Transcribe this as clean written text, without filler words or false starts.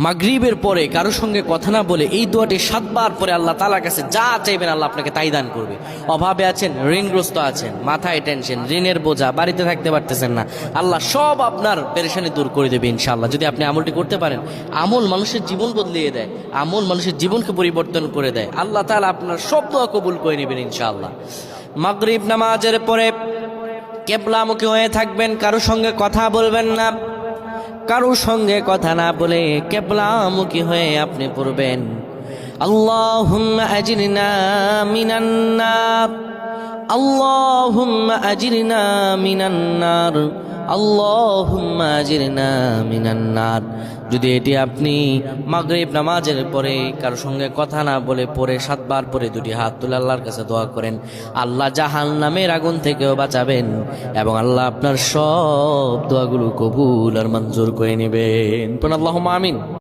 মাগরিবের পরে কারোর সঙ্গে কথা না বলে এই দোয়াটি 7 বার পরে আল্লাহ তাআলার কাছে যা চাইবেন আল্লাহ আপনাকে তাই দান করবে। অভাবে আছেন, ঋণগ্রস্ত আছেন, মাথায় টেনশন, ঋণের বোঝা, বাড়িতে থাকতে পারতেছেন না, আল্লাহ সব আপনার পেরেশানি দূর করে দেবে ইনশাআল্লাহ। যদি আপনি আমলটি করতে পারেন, আমল মানুষের জীবন বদলিয়ে দেয়, আমল মানুষের জীবনকে পরিবর্তন করে দেয়। আল্লাহ তাআলা আপনার সব দোয়া কবুল করে নেবেন ইনশাআল্লাহ। মাগরিব নামাজের পরে কিবলামুখী হয়ে থাকবেন, কারোর সঙ্গে কথা বলবেন না, কারোর সঙ্গে কথা না বলে কিবলামুখী হয়ে আপনি পড়বেন আল্লাহুম্মা আজিরনা মিনান নার, আল্লাহুম্মা আজিরনা মিনান নার, আল্লাহুম্মা আজিরনা মিনান নার। যদি এটি আপনি মাগরিব নামাজের পরে কারোর সঙ্গে কথা না বলে পড়ে 7 বার পরে দুটি হাত তুলে আল্লাহর কাছে দোয়া করেন, আল্লাহ জাহান্নামের আগুন থেকেও বাঁচাবেন এবং আল্লাহ আপনার সব দোয়াগুলো কবুল আর মঞ্জুর করে নেবেন। আল্লাহুম্মা আমিন।